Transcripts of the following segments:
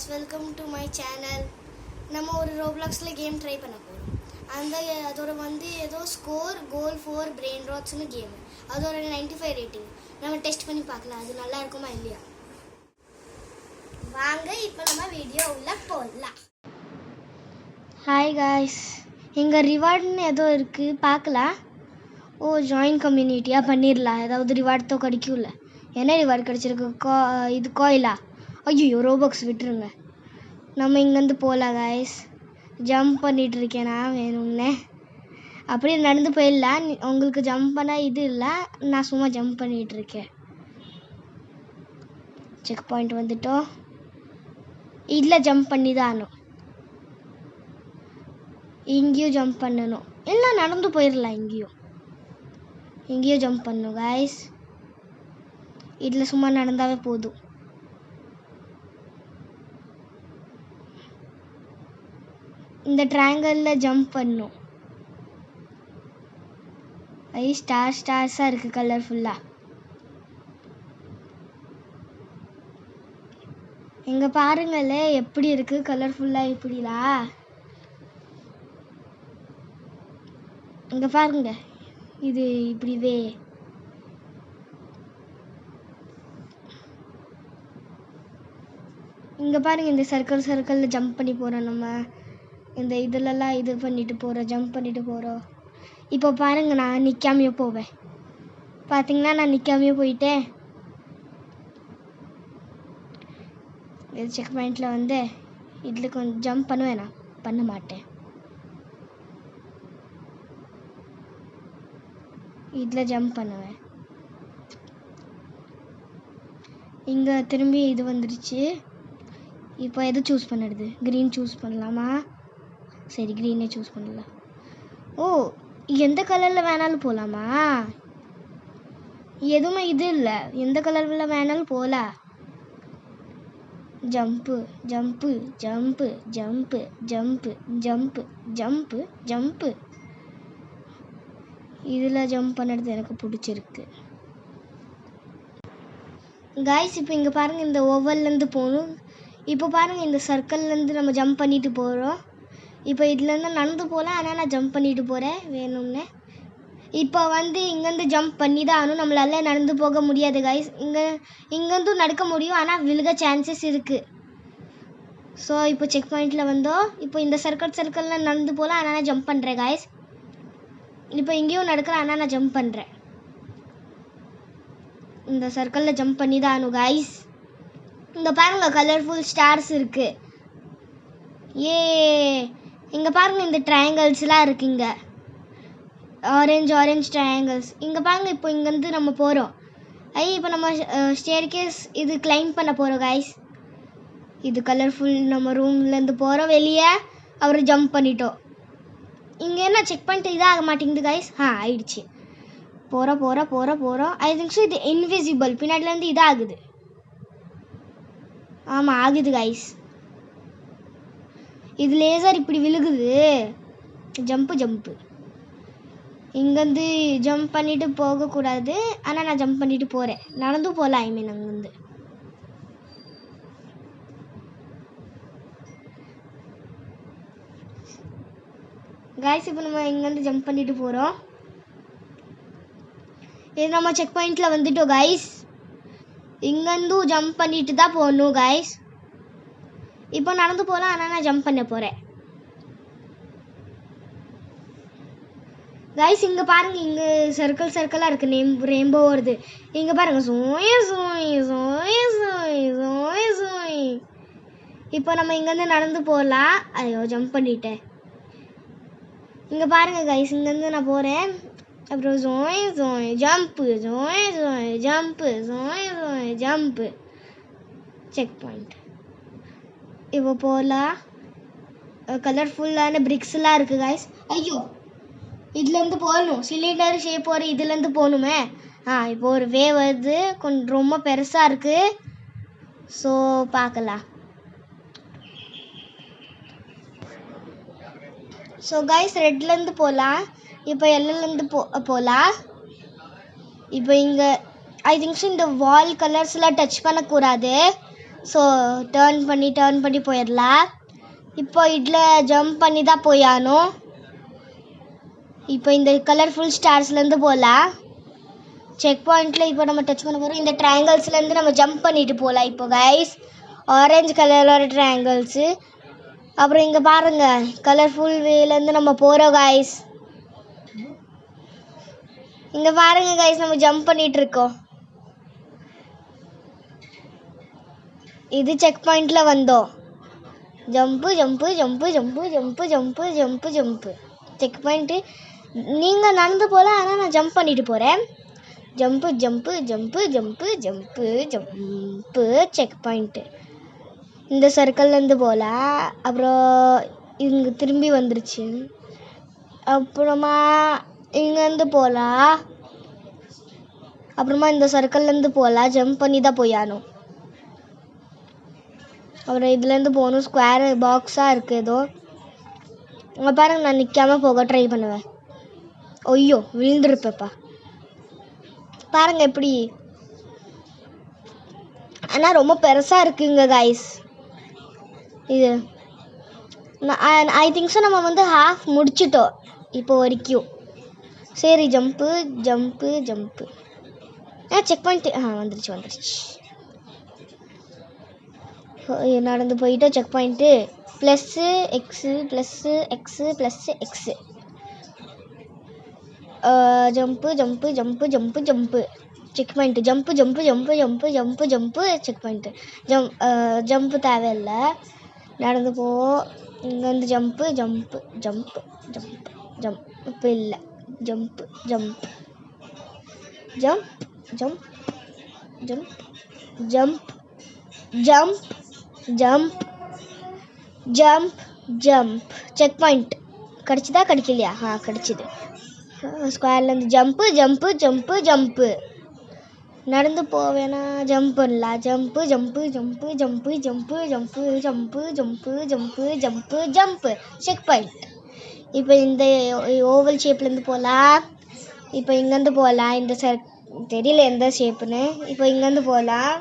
guys, welcome to my channel. நம்ம ஒரு ரோப்ளாக்ஸ்ல game try பண்ண போறோம். அதோட ஏதோ ஸ்கோர் கோல் 4 பிரெயின் ராட்ஸ்னு கேம். அதோட 95 ரேட்டிங். நம்ம டெஸ்ட் பண்ணி பார்க்கலாம் அது நல்லா இருக்குமா இல்லையா. வாங்க இப்போ நம்ம வீடியோ உள்ள போலாம். Hi guys. இங்க ரிவார்ட்னு ஏதோ இருக்கு பார்க்கலாம். ஓ ஜாயின் கம்யூனிட்டியா பண்ணிரலாம். ஏதாவது ரிவார்ட் தோ கிடைக்கும்ல. என்ன ரிவார்ட் கிடைச்சிருக்கு? இது கோயிலா? ஐயோ ரோபாக்ஸ் விட்டுருங்க. நம்ம இங்கேருந்து போகலாம் गाइस. ஜம்ப் பண்ணிட்டு இருக்கேன் நான் வேணும்னே. அப்படியே நடந்து போயிடலாம். உங்களுக்கு ஜம்ப் பண்ண இது இல்லை, நான் சும்மா ஜம்ப் பண்ணிட்டு இருக்கேன். செக் பாயிண்ட் வந்துட்டோம். இதில் ஜம்ப் பண்ணி தான் ஆகணும். இங்கேயும் ஜம்ப் பண்ணணும், இல்லை நடந்து போயிடலாம். இங்கேயும் ஜம்ப் பண்ணணும் गाइस. இதில் சும்மா நடந்தாவே போதும். இந்த ட்ரையாங்கிளில் ஜம்ப் பண்ணும். ஸ்டார்ஸாக இருக்குது கலர்ஃபுல்லாக. இங்கே பாருங்களே எப்படி இருக்குது கலர்ஃபுல்லாக. இப்படிலா இங்கே பாருங்க, இது இப்படிவே. இங்கே பாருங்க, இந்த சர்க்கிளில் ஜம்ப் பண்ணி போகிறோம். நம்ம இந்த இதிலலாம் இது பண்ணிட்டு போகிறோம், ஜம்ப் பண்ணிட்டு போகிறோம். இப்போ பாருங்க, நான் நிற்காமையே போவேன். பார்த்தீங்கன்னா நான் நிற்காமையே போயிட்டேன். இது செக் பாயிண்டில் இதில் கொஞ்சம் ஜம்ப் பண்ணுவேன். நான் பண்ண மாட்டேன். இதில் ஜம்ப் பண்ணுவேன். இங்கே திரும்பி இது வந்துடுச்சு. இப்போ எது சூஸ் பண்ணுறது? க்ரீன் சூஸ் பண்ணலாமா? சரி, க்ரீனே சூஸ் பண்ணலாம். ஓ, எந்த கலரில் வேணாலும் போகலாமா? எதுவுமே இது இல்லை, எந்த கலரில் வேணாலும் போகலாம். Jump jump jump jump jump jump jump jump. இதில் ஜம்ப் பண்ணுறது எனக்கு பிடிச்சிருக்கு गाइस. இப்போ இங்கே பாருங்கள், இந்த ஓவல்லேருந்து போகணும். இப்போ பாருங்கள், இந்த சர்க்கிள்லேருந்து நம்ம ஜம்ப் பண்ணிட்டு போகிறோம். இப்போ இதுலேருந்து நடந்து போகலாம், ஆனால் நான் ஜம்ப் பண்ணிட்டு போகிறேன் வேணும்னே. இப்போ இங்கேருந்து ஜம்ப் பண்ணி தான் ஆகணும். நம்மளால நடந்து போக முடியாது गाइस. இங்கேருந்து நடக்க முடியும், ஆனால் விழுக சான்சஸ் இருக்குது. ஸோ இப்போ செக் பாயிண்டில் வந்தோம். இப்போ இந்த சர்க்கிளில் நடந்து போகலாம், ஆனால் நான் ஜம்ப் பண்ணுறேன் गाइस. இப்போ இங்கேயும் நடக்கிறேன், ஆனால் நான் ஜம்ப் பண்ணுறேன். இந்த சர்க்கிளில் ஜம்ப் பண்ணி தான் ஆகணும் गाइस. இங்கே பாருங்க, கலர்ஃபுல் ஸ்டார்ஸ் இருக்குது. ஏ, இங்கே பாருங்கள், இந்த ட்ரையாங்கிள்ஸ்லாம் இருக்குது. இங்கே ஆரஞ்சு ட்ரையாங்கிள்ஸ். இங்கே பாருங்கள், இப்போ இங்கேருந்து நம்ம போகிறோம். இப்போ நம்ம ஸ்டேர்கேஸ் இது கிளைம் பண்ண போகிறோம் गाइस. இது கலர்ஃபுல். நம்ம ரூம்லேருந்து போகிறோம் வெளியே. அப்புறம் ஜம்ப் பண்ணிட்டோம். இங்கே என்ன செக் பண்ணிட்டு இதாக மாட்டேங்குது गाइस. ஆயிடுச்சு. போகிறோம். ஐ திங்க் ஸோ இது இன்விசிபிள். பின்னாடிலேருந்து இதாகுது. ஆமாம், ஆகுது गाइस. இது லேசர் இப்படி விழுகுது. ஜம்ப்பு. இங்கேருந்து ஜம்ப் பண்ணிட்டு போகக்கூடாது, ஆனால் நான் ஜம்ப் பண்ணிட்டு போகிறேன். நடந்து போகலாம். அங்கேருந்து गाइस. இப்போ நம்ம இங்கேருந்து ஜம்ப் பண்ணிட்டு போகிறோம். இது நம்ம செக் பாயிண்டில் வந்துட்டோம் गाइस. இங்கேருந்து ஜம்ப் பண்ணிட்டு தான் போகணும் गाइस. இப்போ நடந்து போகலாம், ஆனால் நான் ஜம்ப் பண்ண போகிறேன் गाइस. இங்கே பாருங்கள், இங்கே சர்க்கிளாக இருக்குது. ரெயின்போ வருது. இங்கே பாருங்கள், சோய். இப்போ நம்ம இங்கேருந்து நடந்து போகலாம். ஐயோ, ஜம்ப் பண்ணிட்டேன். இங்கே பாருங்கள் गाइस, இங்கேருந்து நான் போகிறேன். அப்புறம் ஜோய் ஜம்ப்பு. Check point. இப்போ போகலாம். கலர்ஃபுல்லான பிரிக்ஸ்லாம் இருக்குது गाइस. ஐயோ, இதுலேருந்து போகணும். சிலிண்டர் ஷேப் வர இதுலேருந்து போகணுமே. இப்போ ஒரு வே வருது, கொஞ்சம் ரொம்ப பெருசாக இருக்குது. ஸோ பார்க்கலாம். ஸோ गाइस, ரெட்லேருந்து போகலாம். இப்போ எல்லேருந்து போகலாம். இப்போ இங்கே ஐ திங்க்ஸ் இந்த வால் கலர்ஸ்லாம் டச் பண்ணக்கூடாது. ஸோ டர்ன் பண்ணி போயிடலாம். இப்போ இதில் ஜம்ப் பண்ணி தான் போயானோம். இப்போ இந்த கலர்ஃபுல் ஸ்டார்ஸ்லேருந்து போகலாம். செக் பாயிண்டில் இப்போ நம்ம டச் பண்ண போகிறோம். இந்த ட்ரையாங்கிள்ஸ்லேருந்து நம்ம ஜம்ப் பண்ணிட்டு போகலாம். இப்போ கைஸ் ஆரஞ்சு கலரோட ட்ரையாங்கிள்ஸு. அப்புறம் இங்கே பாருங்கள் கலர்ஃபுல் வேலேருந்து நம்ம போகிறோம் கைஸ். இங்கே பாருங்கள் கைஸ் நம்ம ஜம்ப் பண்ணிகிட்ருக்கோம். இது செக் பாயிண்டில் வந்தோம். Jump check point. நீங்கள் நடந்து போகலாம், ஆனால் நான் ஜம்ப் பண்ணிட்டு போகிறேன். Jump check point. இந்த சர்க்கிள்லேருந்து போகலாம். அப்புறம் இங்கே திரும்பி வந்துருச்சு. அப்புறமா இங்கேருந்து போகலாம். அப்புறமா இந்த சர்க்கிள்லேருந்து போகலாம். ஜம்ப் பண்ணி தான் போயானோம். அப்புறம் இதுலேருந்து போகணும். ஸ்கொயர் பாக்ஸாக இருக்குது ஏதோ. அங்கே பாருங்கள் நான் நிற்காமல் போக ட்ரை பண்ணுவேன். ஐயோ விழுந்துருப்பேப்பா. பாருங்கள் எப்படி. ஆனால் ரொம்ப பெருசாக இருக்குங்க கைஸ் இது. ஐ திங்க் ஸோ நம்ம வந்து ஹாஃப் முடிச்சிட்டோம் இப்போ வரைக்கும். சரி ஜம்ப்பு செக் பாயிண்ட்டு வந்துருச்சு. நடந்து போயிட்டோம். Check point +X jump check point. Jump check point. Jump தேவையில்லை. நடந்து போ. இங்கேருந்து ஜம்ப்பு இப்போ இல்லை. Jump check point. கிடச்சிதா கிடைக்கலையா? கிடச்சிது. ஸ்கொயர்லேருந்து ஜம்ப்பு. நடந்து போவேனா ஜம்ப் பண்ணலாம். Jump check point. இப்போ இந்த ஓவல் ஷேப்லேருந்து போகலாம். இப்போ இங்கேருந்து போகலாம். இந்த தெரியல எந்த ஷேப்புன்னு. இப்போ இங்கேருந்து போகலாம்.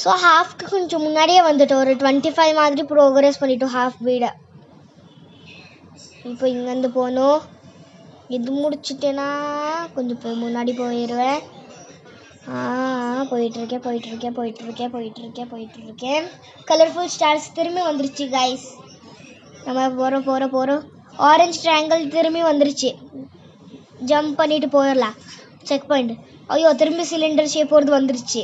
ஸோ ஹாஃப்க்கு கொஞ்சம் முன்னாடியே வந்துட்டோம். ஒரு 25 மாதிரி ப்ரோக்ரஸ் பண்ணிட்டோம் ஹாஃப் வீடை. இப்போ இங்கேருந்து போகணும். இது முடிச்சுட்டேன்னா கொஞ்சம் முன்னாடி போயிடுவேன். போயிட்டுருக்கேன். கலர்ஃபுல் ஸ்டார்ஸ் திரும்பி வந்துருச்சு கைஸ். நம்ம போகிறோம். ஆரஞ்சு ட்ரையாங்கிள் திரும்பி வந்துருச்சு. ஜம்ப் பண்ணிட்டு போயிடலாம். Check point. ஐயோ திரும்பி சிலிண்டர் ஷேப் போகிறது வந்துருச்சு.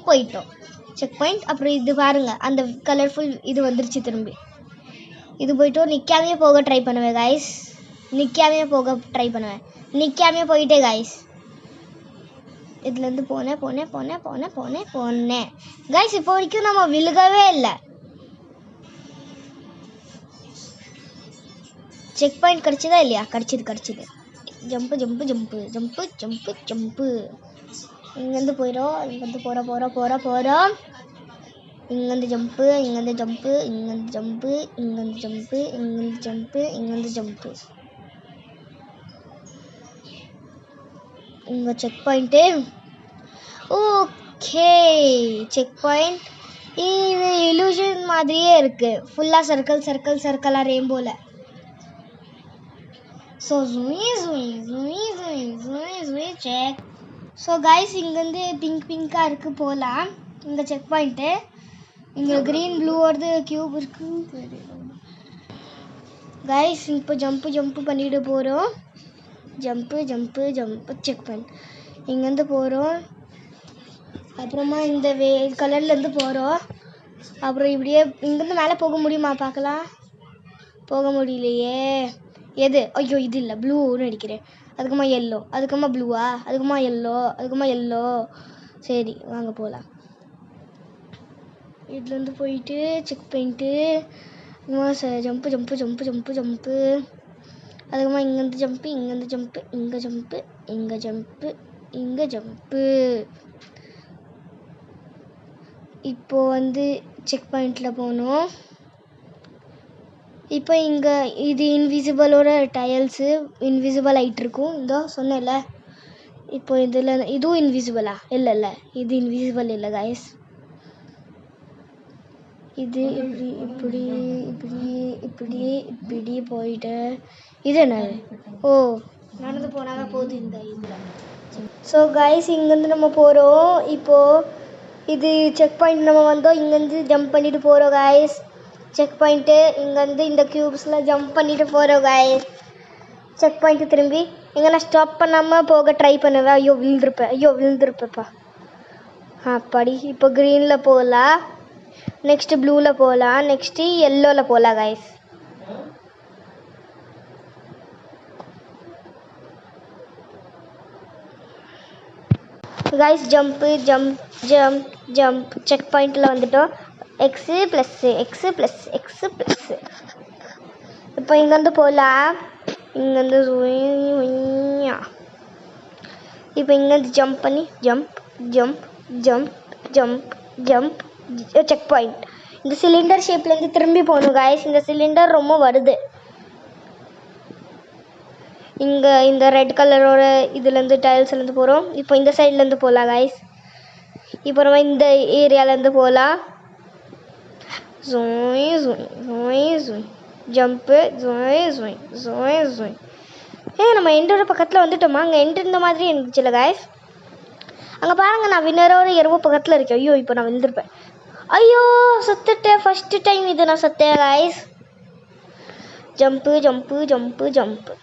போயிட்டோம். Check point. அப்புறம் இது பாருங்கள் அந்த கலர்ஃபுல் இது வந்துருச்சு திரும்பி. இது போயிட்டோம். நிற்காமையே போக ட்ரை பண்ணுவேன் கைஸ். நிற்காமையே போயிட்டே கைஸ். இதுலேருந்து போனேன் கைஸ். இப்போ வரைக்கும் நம்ம விழுகவே இல்லை. செக் பாயிண்ட் கிடச்சிதா இல்லையா? கிடச்சிது. ஜம்ப்பு இங்கேருந்து போயிடும். இங்கேருந்து போகிறோம். இங்கேருந்து ஜம்ப்பு. இங்கே check point. Okay check point. இது இலூஷன் மாதிரியே இருக்குது. ஃபுல்லாக சர்க்கிளாக ரெயின்போவில். So check. ஸோ கைஸ் இங்கேருந்து பிங்காக இருக்குது போகலாம். இங்கே செக் பாயிண்ட்டு. இங்கே க்ரீன் ப்ளூவோடது க்யூப் இருக்குது கைஸ். இப்போ ஜம்ப்பு பண்ணிட்டு போகிறோம். Jump checkpoint. இங்கேருந்து போகிறோம். அப்புறமா இந்த கலர்லேருந்து போகிறோம். அப்புறம் இப்படியே இங்கேருந்து மேலே போக முடியுமா பார்க்கலாம். போக முடியலையே. எது? ஐயோ இது இல்லை, ப்ளூன்னு அடிக்கிறேன். அதுக்குமா எல்லோ, அதுக்குமா ப்ளூவா, அதுக்குமா எல்லோ. சரி வாங்க போகலாம். இதுலேருந்து போயிட்டு செக் பண்ணிட்டு ஜம்ப்பு. அதுக்குமா இங்கேருந்து ஜம்ப்பு. இப்போது வந்து செக் பாயிண்டில் போகணும். இப்போ இங்கே இது இன்விசிபிளோட டைல்ஸு இன்விசிபிள் ஆகிட்டு இருக்கும். இதோ சொன்னேன்ல இப்போ இதில் இதுவும் இன்விசிபிளா? இல்லை இது இன்விசிபிள் இல்லை கைஸ். இது இப்படி இப்படி இப்படி இப்படி இப்படி போயிட்டு இது என்னது? ஓ, நடந்து போனாங்க போகுது இந்த இதில். ஸோ கைஸ், இங்கேருந்து நம்ம போகிறோம். இப்போது இது செக் பாயிண்ட் நம்ம வந்தோம். இங்கேருந்து ஜம்ப் பண்ணிட்டு போகிறோம் கைஸ். செக் பாயிண்ட்டு இங்கேருந்து இந்த க்யூப்ஸில் ஜம்ப் பண்ணிட்டு போகிறோம் கைஸ். செக் பாயிண்ட்டு திரும்பி இங்கே நான் ஸ்டாப் பண்ணாமல் போக ட்ரை பண்ணுவேன். ஐயோ விழுந்திருப்பேப்பா. படி. இப்போ க்ரீனில் போகலாம், நெக்ஸ்ட்டு ப்ளூவில் போகலாம், நெக்ஸ்ட்டு எல்லோவில் போகலாம் guys. Guys jump jump jump jump. Check பாயிண்டில் வந்துட்டோம். X plus x plus x plus. இப்போ இங்கேருந்து போகலாம். இங்கேருந்து இப்போ இங்கேருந்து ஜம்ப் பண்ணி jump jump jump jump jump. Check point. இந்த சிலிண்டர் ஷேப்லேருந்து திரும்பி போகணும் கைஸ். இந்த சிலிண்டர் ரொம்ப வருது. இங்கே இந்த ரெட் கலரோட இதுலேருந்து டைல்ஸ்லேருந்து போகிறோம். இப்போ இந்த சைட்லேருந்து போகலாம் கைஸ். இப்போ நம்ம இந்த ஏரியாலேருந்து போகலாம். Joy Joy Joy Joy jump Joy Joy Joy Joy. நம்ம எண்டோட பக்கத்தில் வந்துட்டோமா? அங்கே எண்டு இந்த மாதிரி இருந்துச்சுல்ல கைஸ். அங்கே பாருங்கள், நான் வின்னரோட இரவு பக்கத்தில் இருக்கேன். ஐயோ, இப்போ நான் விழுந்திருப்பேன். ஐயோ, சத்துட்டேன். ஃபஸ்ட்டு டைம் இது நான் சத்தேன் guys. Jump jump jump jump.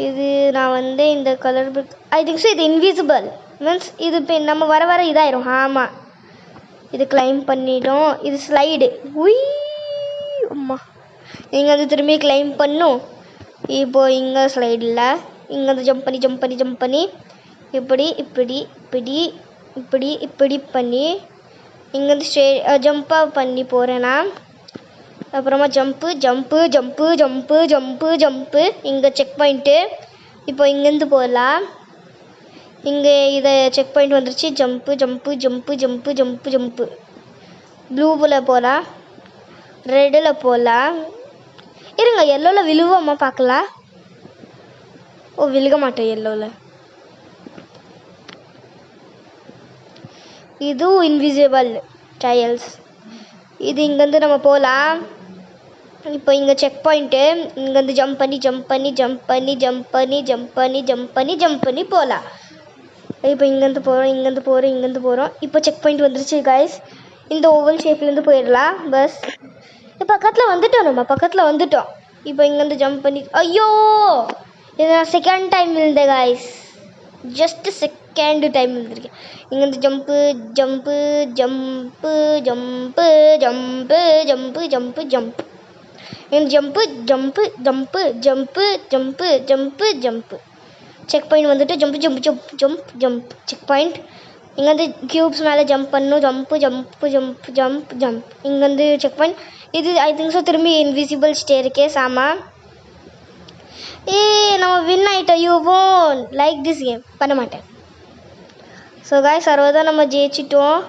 இது நான் வந்து இந்த கலர் ஐ திங்க் ஸோ இது இன்விசிபிள் மீன்ஸ் இது இப்போ நம்ம வர வர இதாயிரும். ஆமாம், இது கிளைம் பண்ணிட்டோம். இது ஸ்லைடு. உய் அம்மா, இங்கே வந்து திரும்பி கிளைம் பண்ணும். இப்போது இங்கே ஸ்லைடில் இங்கே வந்து ஜம்ப் பண்ணி ஜம்ப் பண்ணி ஜம்ப் பண்ணி இப்படி இப்படி இப்படி இப்படி இப்படி பண்ணி இங்கேருந்து ஜம்ப்பாக பண்ணி போகிறேன்னா அப்புறமா jump jump jump jump jump jump. இங்கே செக் பாயிண்ட்டு. இப்போ இங்கேருந்து போகலாம். இங்கே இதை செக் பாயிண்ட் வந்துருச்சு. Jump jump jump jump jump jump. ப்ளூவில் போகலாம், ரெட்டில் போகலாம். இருங்க, எல்லோவில் விழுவோமா பார்க்கலாம். ஓ, விழுக மாட்டேன் எல்லோவில். இதுவும் இன்விசிபிள் டைல்ஸ். இது இங்கேருந்து நம்ம போகலாம். இப்போ இங்கே செக் பாயிண்ட்டு. இங்கேருந்து ஜம்ப் பண்ணி ஜம்ப் பண்ணி ஜம்ப் பண்ணி ஜம்ப் பண்ணி ஜம்ப் பண்ணி ஜம்ப் பண்ணி ஜம்ப் பண்ணி போகலாம். இப்போ இங்கேருந்து போகிறோம், இங்கேருந்து போகிறோம், இங்கேருந்து போகிறோம். இப்போ செக் பாயிண்ட் வந்துருச்சு கைஸ். இந்த ஓவல் ஷேப்லேருந்து போயிடலாம். பஸ் பக்கத்தில் வந்துட்டோம், நம்ம பக்கத்தில் வந்துட்டோம். இப்போ இங்கேருந்து ஜம்ப் பண்ணி ஐயோ, இது நான் செகண்ட் டைம் இருந்தேன் கைஸ். ஜஸ்ட்டு செகண்ட் டைம் இருந்திருக்கேன். இங்கேருந்து jump jump jump jump jump jump jump jump. Jump jump jump jump jump jump jump. Checkpoint வந்துட்டு jump jump jump jump jump. Checkpoint. இங்கேருந்து cubes மேலே jump பண்ணணும். Jump jump jump jump jump. இங்கேருந்து checkpoint. இது I think so திரும்பி invisible staircase. ஆமாம், நம்ம win ஆகிட்டோம். You won like this game. பண்ண மாட்டேன். ஸோ கைஸ், அறுபதான் நம்ம ஜெயிச்சிட்டோம்.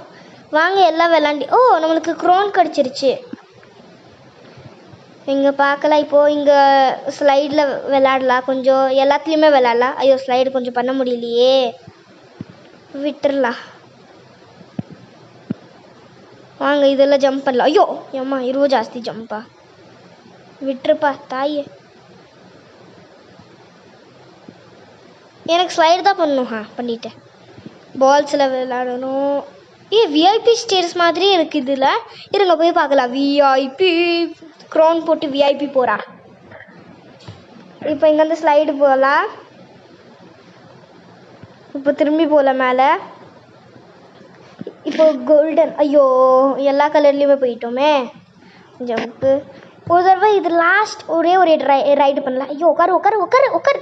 வாங்க எல்லாம் விளாண்டி. ஓ, நம்மளுக்கு க்ரோன் கிடச்சிருச்சு. இங்கே பார்க்கலாம். இப்போது இங்கே ஸ்லைடில் விளாடலாம். கொஞ்சம் எல்லாத்துலேயுமே விளாட்லாம். ஐயோ, ஸ்லைடு கொஞ்சம் பண்ண முடியலையே, விட்டுடலாம். வாங்க இதெல்லாம் ஜம்ப் பண்ணலாம். ஐயோ ஏம்மா, இருபது ஜாஸ்தி ஜம்பா. விட்டுருப்பா தாயே. எனக்கு ஸ்லைடு தான் பண்ணணும். பண்ணிட்டேன். பால்ஸில் விளாடணும். விஐபி ஸ்டேர்ஸ் மாதிரி இருக்குது இதில். இருங்க போய் பார்க்கலாம். விஐபி க்ரௌன் போட்டு விஐபி போகிறா. இப்போ இங்கேருந்து ஸ்லைடு போகலாம். இப்போ திரும்பி போகல மேலே. இப்போ கோல்டன். ஐயோ, எல்லா கலர்லேயுமே போயிட்டோமே. ஜம்ப்பு. ஒரு தடவை இது லாஸ்ட் ஒரே ஒரு ரைடு பண்ணலாம். ஐயோ, உட்காரு உட்காரு உட்காரு உட்காரு.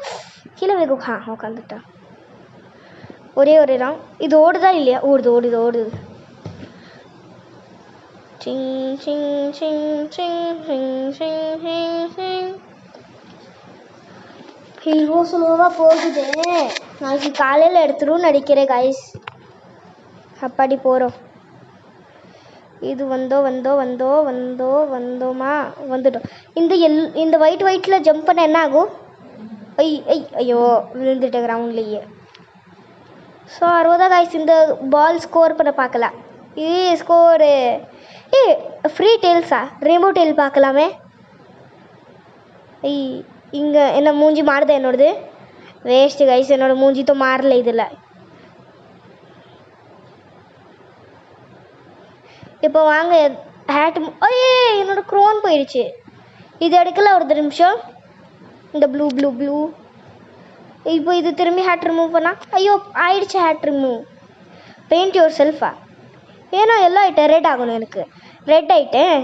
கீழே வேகும். உட்காந்துட்டா. ஒரே ஒரு இடம். இது ஓடுதா இல்லையா? ஓடுது ஓடுது ஓடுது. சிங் சிங் சிங் சிங் சிங் சிங் சிங் சிங். இவ்வளோ ஸ்லோவாக போகுது. நாளைக்கு காலையில் எடுத்துடும் நடிக்கிறேன் கைஸ். அப்பாடி போகிறோம். இது வந்தோமா வந்துட்டோம். இந்த ஒயிட்டில் ஜம்ப் பண்ண என்ன ஆகும்? ஐயோ விழுந்துட்டேன் கிரவுண்ட்லேயே. ஸோ 60 கைஸ் இந்த பால் ஸ்கோர் பண்ண பார்க்கலாம். ஸ்கோரு ஃப்ரீ டெயில்ஸா? ரெயின்போ டெயில் பார்க்கலாமே. இங்கே என்ன மூஞ்சி மாறுது என்னோடது? வேஸ்ட்டு கைஸ், என்னோட மூஞ்சித்தோ மாறல இதில். இப்போ வாங்க ஹேட். ஐயே என்னோட க்ரோன் போயிடுச்சு. இது எடுக்கல ஒரு நிமிஷம். இந்த ப்ளூ ப்ளூ ப்ளூ இப்போ இது திரும்பி ஹேட் ரிமூவ் பண்ணா ஐயோ ஆயிடுச்சு. Hat remove. பெயிண்ட் யுவர் செல்ஃபா? ஏன்னா எல்லாம் ஆகிட்டேன். ரெட் ஆகணும் எனக்கு. ரெட் ஆகிட்டேன்.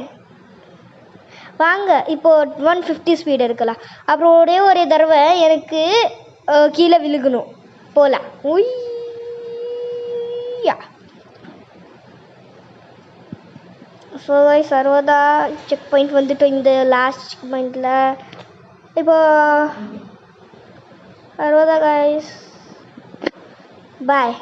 வாங்க இப்போது 150 ஸ்பீடு எடுக்கலாம். அப்புறம் ஒரே தடவை எனக்கு கீழே விழுகணும். போகலாம். உய்யா. ஸோ கைஸ் 60 செக் பாயிண்ட் வந்துட்டோம். இந்த லாஸ்ட் செக் பாயிண்டில் இப்போ 60 கைஸ். பாய்.